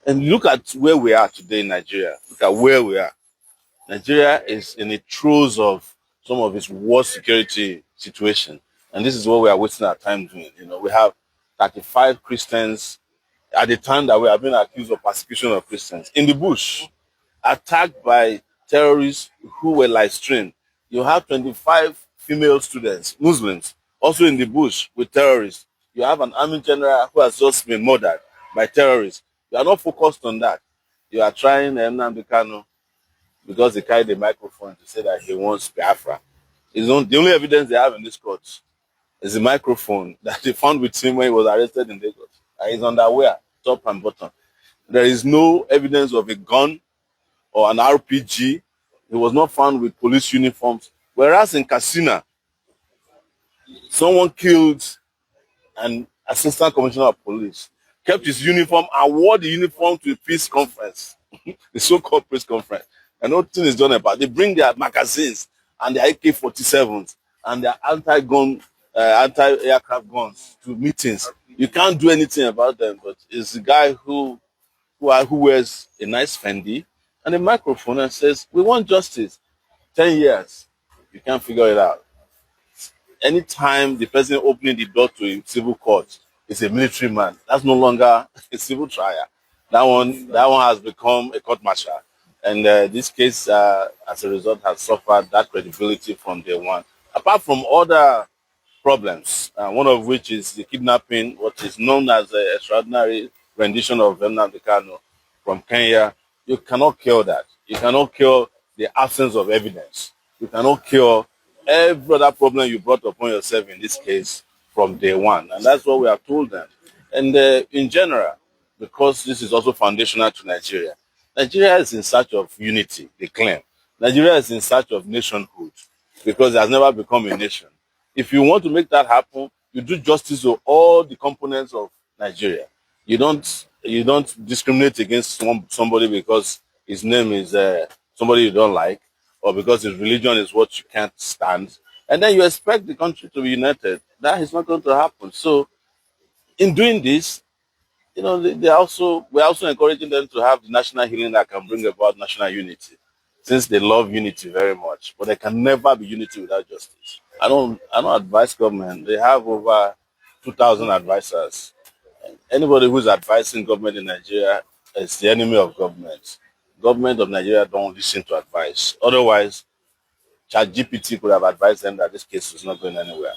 And look at where we are today in Nigeria. Look at where we are. Nigeria is in the throes of some of its worst security situation. And this is what we are wasting our time doing. We have 35 Christians at the time that we have been accused of persecution of Christians in the bush, attacked by terrorists who were live streamed. You have 25 female students, Muslims, also in the bush with terrorists. You have an army general who has just been murdered by terrorists. You are not focused on that. You are trying Nnamdi Kanu because he carried the microphone to say that he wants Biafra. The only evidence they have in this court is the microphone that they found with him when he was arrested in Lagos. His underwear, top and bottom. There is no evidence of a gun or an RPG. He was not found with police uniforms. Whereas in Katsina, someone killed an assistant commissioner of police, kept his uniform and wore the uniform to a peace conference, the so-called peace conference. And nothing is done about it. They bring their magazines and their AK-47s and their anti-aircraft guns to meetings. You can't do anything about them, but it's the guy who wears a nice Fendi and a microphone and says, we want justice. 10 years. You can't figure it out. Anytime the person opening the door to a civil court is a military man, that's no longer a civil trial. That one has become a court martial. And this case, as a result, has suffered that credibility from day one. Apart from other problems, one of which is the kidnapping, what is known as the extraordinary rendition of Nnamdi Kanu from Kenya. You cannot cure that. You cannot cure the absence of evidence. You cannot cure every other problem you brought upon yourself in this case from day one. And that's what we have told them. And in general, because this is also foundational to Nigeria, Nigeria is in search of unity, they claim. Nigeria is in search of nationhood because it has never become a nation. If you want to make that happen, you do justice to all the components of Nigeria. You don't discriminate against somebody because his name is somebody you don't like, or because his religion is what you can't stand, and then you expect the country to be united. That is not going to happen. So, in doing this, we're also encouraging them to have the national healing that can bring about national unity, since they love unity very much. But there can never be unity without justice. I don't advise government. They have over 2,000 advisors. Anybody who's advising government in Nigeria is the enemy of government. Government of Nigeria don't listen to advice. Otherwise, ChatGPT could have advised them that this case is not going anywhere.